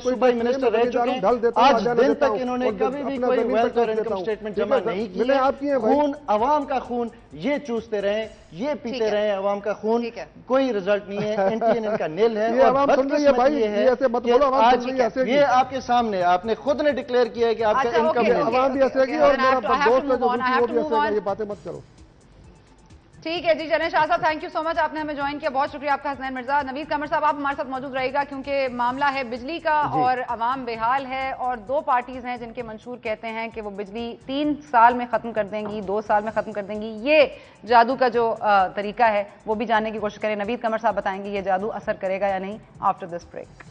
صوبائی منسٹر رہ چکے ہیں, آج دن تک انہوں نے کبھی بھی کوئی ویلتھ اور انکم سٹیٹمنٹ جمع نہیں کی. خون عوام کا خون یہ چوستے رہے, یہ پیتے رہے عوام کا خون, کوئی رزلٹ نہیں ہے. NTA ان کا نیل ہے. اور بدقسمت یہ ہے کہ آج یہ آپ کے سامنے آپ نے خود نے ڈکلیئر کیا ہے کہ آپ کا انکم نیل. عوام بھی ایسے گی اور میرا دوست ہے جو دوسری وہ بھی ایسے گا, یہ باتیں مت کرو. ٹھیک ہے جی, چلیں شاہ صاحب تھینک یو سو مچ, آپ نے ہمیں جوائن کیا, بہت شکریہ آپ کا حسنین مرزا. نوید قمر صاحب آپ ہمارے ساتھ موجود رہے گا کیونکہ معاملہ ہے بجلی کا اور عوام بحال ہے, اور 2 پارٹیز ہیں جن کے منشور کہتے ہیں کہ وہ بجلی 3 سال میں ختم کر دیں گی, 2 سال میں ختم کر دیں گی. یہ جادو کا جو طریقہ ہے وہ بھی جاننے کی کوشش کریں. نوید قمر صاحب بتائیں گے یہ جادو اثر کرے گا یا نہیں آفٹر دس بریک.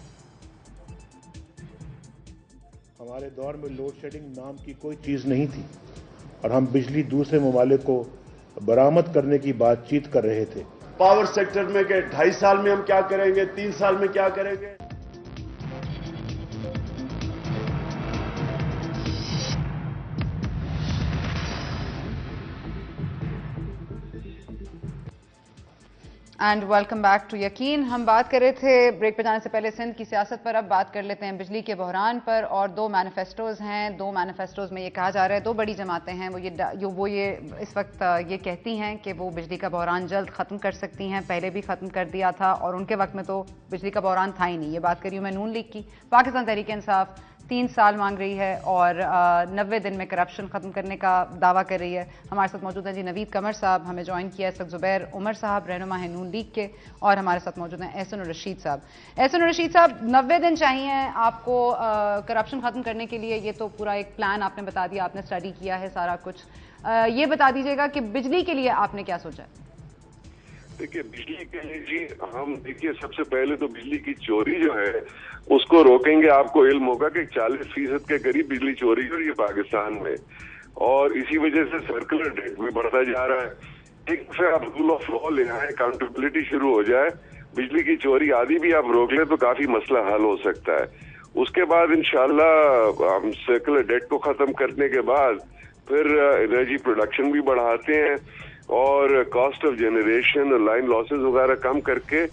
ہمارے دور میں لوڈ شیڈنگ نام کی کوئی چیز نہیں تھی اور ہم بجلی دوسرے ممالک کو برآمد کرنے کی بات چیت کر رہے تھے. پاور سیکٹر میں کہ 2.5 سال میں ہم کیا کریں گے, 3 سال میں کیا کریں گے. اینڈ ویلکم بیک ٹو یقین. ہم بات کر رہے تھے بریک پہ جانے سے پہلے سندھ کی سیاست پر, اب بات کر لیتے ہیں بجلی کے بحران پر. اور 2 مینیفیسٹوز ہیں, 2 مینیفیسٹوز میں یہ کہا جا رہا ہے, 2 بڑی جماعتیں ہیں وہ یہ اس وقت یہ کہتی ہیں کہ وہ بجلی کا بحران جلد ختم کر سکتی ہیں. پہلے بھی ختم کر دیا تھا اور ان کے وقت میں تو بجلی کا بحران تھا ہی نہیں. یہ بات کری ہوں میں نون لیگ کی. پاکستان تحریک انصاف 3 سال مانگ رہی ہے اور 90 دن میں کرپشن ختم کرنے کا دعویٰ کر رہی ہے. ہمارے ساتھ موجود ہیں جی نوید قمر صاحب, ہمیں جوائن کیا ہے زبیر عمر صاحب, رہنما ہیں نون لیگ کے, اور ہمارے ساتھ موجود ہیں احسن الرشید صاحب. احسن الرشید صاحب, 90 دن چاہیے آپ کو کرپشن ختم کرنے کے لیے, یہ تو پورا ایک پلان آپ نے بتا دیا, آپ نے اسٹڈی کیا ہے سارا کچھ. یہ بتا دیجیے گا کہ بجلی کے لیے آپ نے کیا سوچا ہے؟ دیکھیے بجلی کے لیے جی ہم دیکھیے سب سے پہلے تو بجلی کی چوری جو ہے اس کو روکیں گے. آپ کو علم ہوگا کہ 40% کے قریب بجلی چوری ہو رہی ہے پاکستان میں, اور اسی وجہ سے سرکولر ڈیٹ بھی بڑھتا جا رہا ہے. ایک دفعہ آپ رول آف لا لے آئیں, اکاؤنٹیبلٹی شروع ہو جائے, بجلی کی چوری آدھی بھی آپ روک لیں تو کافی مسئلہ حل ہو سکتا ہے. اس کے بعد انشاءاللہ ہم سرکولر ڈیٹ کو ختم کرنے کے بعد پھر انرجی پروڈکشن بھی بڑھاتے ہیں اور کاسٹ آف جنریشن اور لائن لاسز وغیرہ کم کر کے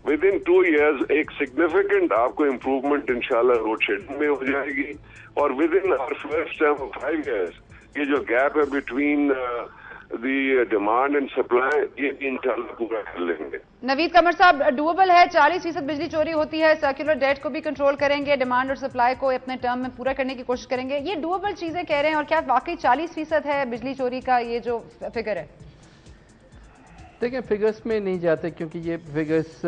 ود ان 2 ایئرز ایک سگنیفیکنٹ آپ کو امپروومنٹ انشاءاللہ روڈ شیڈنگ میں ہو جائے گی. اور within our first time 5 years یہ جو گیپ ہے between the demand and supply, یہ بھی انشاءاللہ پورا کر لیں گے. نوید قمر صاحب, ڈویبل ہے, 40% بجلی چوری ہوتی ہے, سرکولر ڈیٹ کو بھی کنٹرول کریں گے, ڈیمانڈ اور سپلائی کو اپنے ٹرم میں پورا کرنے کی کوشش کریں گے, یہ ڈویبل چیزیں کہہ رہے ہیں, اور کیا واقعی 40% ہے بجلی چوری کا یہ جو فگر ہے؟ دیکھیں فگرز میں نہیں جاتے کیونکہ یہ فگرز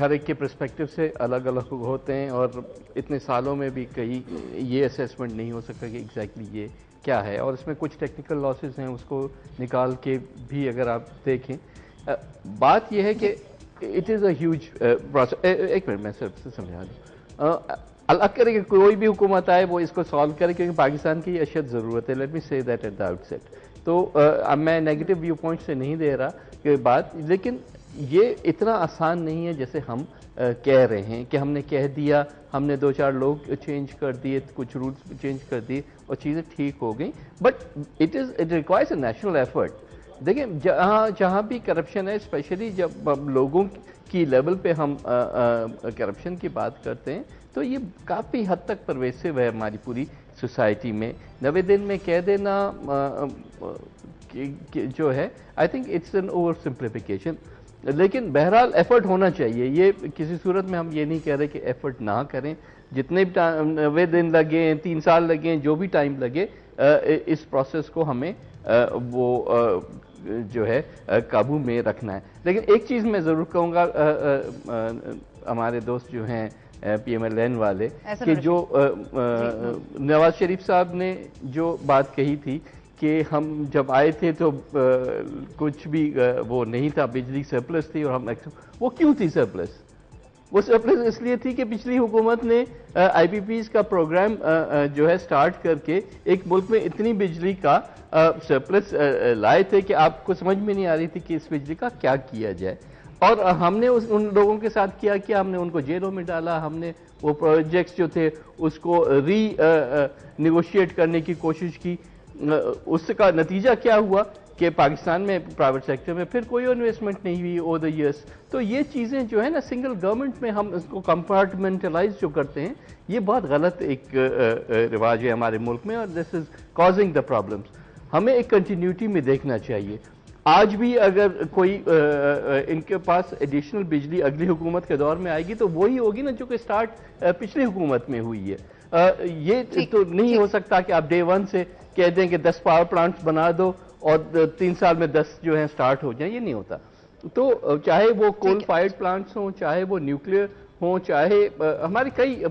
ہر ایک کے پرسپیکٹیو سے الگ الگ ہوتے ہیں, اور اتنے سالوں میں بھی کئی یہ اسیسمنٹ نہیں ہو سکتا کہ ایگزیکٹلی یہ کیا ہے, اور اس میں کچھ ٹیکنیکل لاسز ہیں اس کو نکال کے بھی اگر آپ دیکھیں. بات یہ ہے کہ it is a huge process. ایک منٹ میں صرف سے سمجھا دوں, اللہ کرے کہ کوئی بھی حکومت آئے وہ اس کو سالو کرے کیونکہ پاکستان کی اشد ضرورت ہے. Let me say that at the outset. تو اب میں نیگیٹو ویو پوائنٹ سے نہیں دے رہا کہ بات, لیکن یہ اتنا آسان نہیں ہے جیسے ہم کہہ رہے ہیں کہ ہم نے کہہ دیا, ہم نے 2-4 لوگ چینج کر دیے, کچھ رولز چینج کر دیے اور چیزیں ٹھیک ہو گئیں, but it requires a national effort. دیکھیں جہاں بھی کرپشن ہے, اسپیشلی جب لوگوں کی لیول پہ ہم کرپشن کی بات کرتے ہیں, تو یہ کافی حد تک پرویسو ہے ہماری پوری سوسائٹی میں. 90 دن میں کہہ دینا جو ہے, I think it's an oversimplification. لیکن بہرحال ایفرٹ ہونا چاہیے, یہ کسی صورت میں ہم یہ نہیں کہہ رہے کہ ایفرٹ نہ کریں. جتنے بھی 90 دن لگیں, 3 سال لگیں, جو بھی ٹائم لگے, اس پروسیس کو ہمیں وہ جو ہے قابو میں رکھنا ہے. لیکن ایک چیز میں ضرور کہوں گا, ہمارے دوست جو ہیں پی ایم ایل این والے, کہ جو نواز شریف صاحب نے جو بات کہی تھی کہ ہم جب آئے تھے تو کچھ بھی وہ نہیں تھا, بجلی سرپلس تھی, اور ہم وہ کیوں تھی سرپلس؟ وہ سرپلس اس لیے تھی کہ پچھلی حکومت نے آئی پی پیز کا پروگرام جو ہے سٹارٹ کر کے ایک ملک میں اتنی بجلی کا سرپلس لائے تھے کہ آپ کو سمجھ میں نہیں آ رہی تھی کہ اس بجلی کا کیا کیا جائے. اور ہم نے ان لوگوں کے ساتھ کیا ہم نے ان کو جیلوں میں ڈالا, ہم نے وہ پروجیکٹس جو تھے اس کو ری نیگوشیٹ کرنے کی کوشش کی. اس کا نتیجہ کیا ہوا کہ پاکستان میں پرائیویٹ سیکٹر میں پھر کوئی انویسٹمنٹ نہیں ہوئی اوور دا ایئرس. تو یہ چیزیں جو ہے نا, سنگل گورنمنٹ میں ہم اس کو کمپارٹمنٹلائز جو کرتے ہیں, یہ بہت غلط ایک رواج ہے ہمارے ملک میں, اور دس از کازنگ دا پرابلمس. ہمیں ایک کنٹینیوٹی میں دیکھنا چاہیے. آج بھی اگر کوئی ان کے پاس ایڈیشنل بجلی اگلی حکومت کے دور میں آئے گی تو وہی ہوگی نا جو کہ سٹارٹ پچھلی حکومت میں ہوئی ہے. یہ تو نہیں ہو سکتا کہ آپ ڈے 1 سے کہہ دیں کہ 10 پاور پلانٹس بنا دو اور 3 سال میں 10 جو ہیں سٹارٹ ہو جائیں, یہ نہیں ہوتا. تو چاہے وہ کول فائرڈ پلانٹس ہوں, چاہے وہ نیوکلیئر ہوں, چاہے ہماری کئی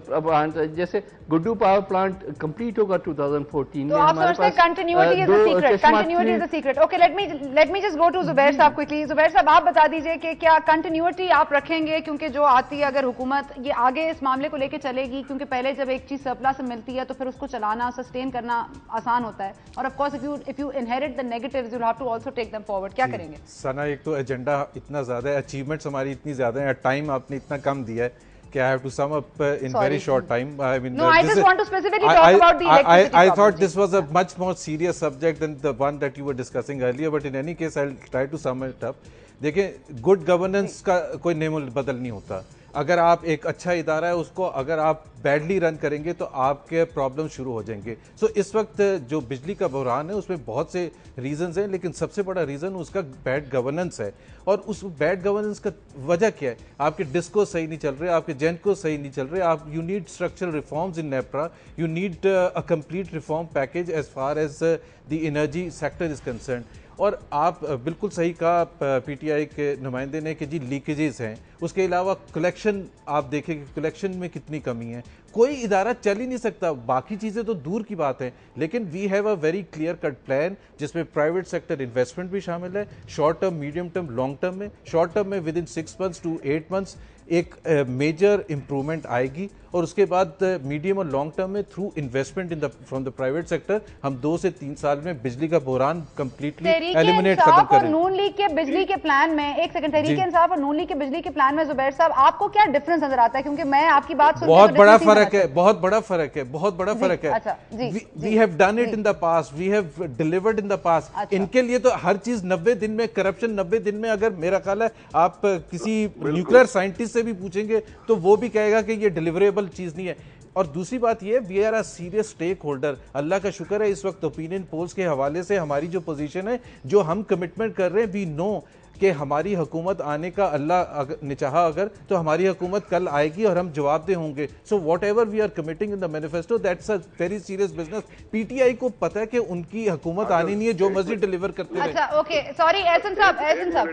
جیسے گڈو پاور پلانٹ کمپلیٹ ہوگا 2014 میں. تو آپ سمجھتے ہیں continuity is a secret, continuity is a secret. Okay, let me just go to Zubair sahib quickly. زبیر صاحب آپ بتا دیجئے کہ کیا کنٹینیوٹی آپ رکھیں گے, کیونکہ جو آتی ہے اگر حکومت یہ آگے اس معاملے کو لے کے چلے گی, کیونکہ پہلے جب ایک چیز سرپلس سے ملتی ہے تو پھر اس کو چلانا, سسٹین کرنا آسان ہوتا ہے, اور of course if you inherit the negatives you have to also take them forward. کیا کریں گے ثنا؟ ایک تو ایجنڈا اتنا زیادہ ہے, اچیومنٹس ہماری اتنی زیادہ ہیں, ٹائم آپ نے اتنا کم دیا ہے کہ I have to sum up in very short time. I mean, no, I just want to specifically talk about the electricity I thought this was a much more serious subject than the one that you were discussing earlier, but in any case I'll try to sum it up. دیکھیں, good governance کا کوئی نیم البدل نہیں ہوتا. اگر آپ ایک اچھا ادارہ ہے, اس کو اگر آپ بیڈلی رن کریں گے تو آپ کے پرابلم شروع ہو جائیں گے. سو اس وقت جو بجلی کا بحران ہے اس میں بہت سے ریزنز ہیں, لیکن سب سے بڑا ریزن اس کا بیڈ گورننس ہے. اور اس بیڈ گورننس کا وجہ کیا ہے؟ آپ کے ڈسکو صحیح نہیں چل رہے, آپ کے جینکو صحیح نہیں چل رہے. آپ you need structural reforms in NEPRA, you need a complete reform package as far as the energy sector is concerned. اور آپ بالکل صحیح کہا پی ٹی آئی کے نمائندے نے کہ جی لیکیجز ہیں. اس کے علاوہ کلیکشن آپ دیکھیں کہ کلیکشن میں کتنی کمی ہے. کوئی ادارہ چل ہی نہیں سکتا, باقی چیزیں تو دور کی بات ہیں, لیکن we have a very clear cut plan جس میں پرائیویٹ سیکٹر انویسٹمنٹ بھی شامل ہے, short term, medium term, long term میں. شارٹ ٹرم میں within 6 months to 8 months ایک میجر امپرومنٹ آئے گی, اور اس کے بعد میڈیم اور لانگ ٹرم میں through investment from the private sector ہم 2 سے 3 سال میں بجلی کا بحران کمپلیٹلی ایلیمنیٹ ختم کریں. اور نون لیگ کے بجلی کے پلان میں, ایک سیکنڈ, تحریک انصاف اور نون لیگ کے بجلی کے پلان میں زبیر صاحب آپ کو کیا ڈفرنس نظر آتا ہے؟ کیونکہ میں آپ کی بات سن بہت بڑا فرق ہے, بہت بڑا فرق ہے, بہت بڑا فرق ہے. We have done it in the past, we have delivered in the past. ان کے لیے تو ہر چیز 90 دن میں, کرپشن 90 دن میں. اگر میرا خیال ہے آپ کسی نیوکلیئر سائنٹسٹ سے بھی پوچھیں گے تو وہ بھی کہے گا کہ یہ ڈیلیوریبل چیز نہیں ہے. اور دوسری بات یہ ہے, we are a serious stakeholder. اللہ کا شکر ہے اس وقت اوپینین پولز کے حوالے سے ہماری جو پوزیشن ہے, جو ہم کمٹمنٹ کر رہے ہیں, وی نو کہ ہماری حکومت آنے کا اللہ نے چاہا اگر تو ہماری حکومت کل آئے گی اور ہم جواب دہ ہوں گے. So whatever we are committing in the manifesto that's a very serious business. P T I کو پتہ ہے کہ ان کی حکومت آنی نہیں ہے, جو مرضی ڈیلیور کرتے رہے. اچھا اوکے, سوری احسن صاحب,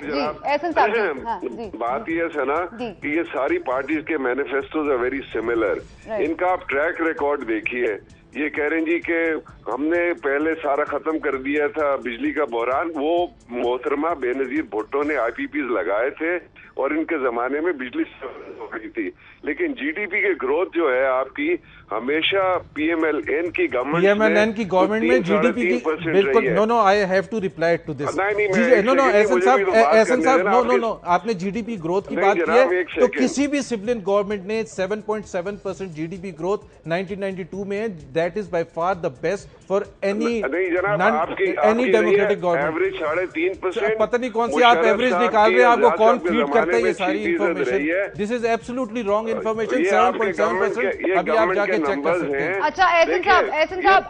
جی احسن صاحب, بات یہ ہے نا کہ یہ ساری پارٹیز کے مینیفیسٹوز آر ویری سملر. ان کا آپ ٹریک ریکارڈ دیکھیے, یہ کہہ رہے ہیں جی کہ ہم نے پہلے سارا ختم کر دیا تھا بجلی کا بحران. وہ محترمہ بے نظیر بھٹو نے آئی پی پیز لگائے تھے اور ان کے زمانے میں بجلی ہو گئی تھی. لیکن جی ڈی پی کے گروتھ جو ہے آپ کی ہمیشہ پی ایم ایل این کی گورنمنٹ میں جی ڈی پی کی بالکل no I have to reply to this. Ahsan sahib no آپ نے جی ڈی پی گروتھ کی بات کی ہے تو کسی بھی سولین گورنمنٹ نے 7.7% جی ڈی پی گروتھ 1992 میں ہے. That is by for the best for any democratic government. 3.5% پتہ نہیں کون سی آپ ایوریج نکال رہے ہیں, آپ کو کون فیڈ کرتا ہے یہ ساری information. This is absolutely wrong information. 7.7% ابھی آپ جا کے چیک کر سکتے ہیں. اچھا احسن صاحب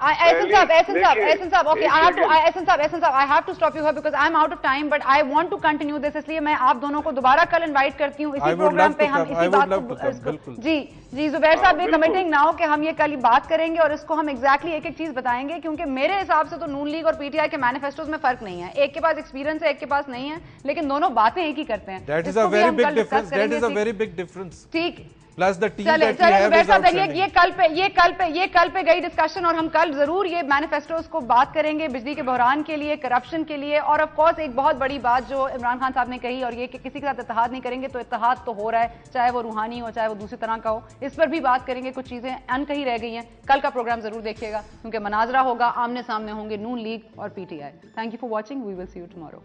اوکے احسن صاحب I have to stop you here because I am out of time but I want to continue this. اس لیے میں آپ دونوں کو دوبارہ کل انوائٹ کرتی ہوں اسی پروگرام پہ ہم اسی بات کو. جی زبیر صاحب بھی کمٹنگ نہ ہو کہ ہم یہ کل بات کریں گے اور اس کو ہم ایگزیکٹلی ایک ایک چیز بتائیں گے, کیونکہ میرے حساب سے تو نون لیگ اور پی ٹی آئی کے مینیفیسٹوز میں فرق نہیں ہے. ایک کے پاس ایکسپیرینس ہے, ایک کے پاس نہیں ہے, لیکن دونوں باتیں ایک ہی کرتے ہیں. That is a very big difference. That is a very big difference. ٹھیک. Plus the team that we have is outstanding. یہ کل پہ گئی ڈسکشن اور ہم کل ضرور یہ مینیفیسٹوز کو بات کریں گے بجلی کے بحران کے لیے, کرپشن کے لیے, اور آف کورس ایک بہت بڑی بات جو عمران خان صاحب نے کہی اور یہ کہ کسی کے ساتھ اتحاد نہیں کریں گے, تو اتحاد تو ہو رہا ہے, چاہے وہ روحانی ہو چاہے وہ دوسری طرح کا ہو. اس پر بھی بات کریں گے. کچھ چیزیں ان کہی رہ گئی ہیں. کل کا پروگرام ضرور دیکھیے گا کیونکہ مناظرہ ہوگا, آمنے سامنے ہوں گے نون لیگ اور P T I. Thank you for watching. We will see you tomorrow.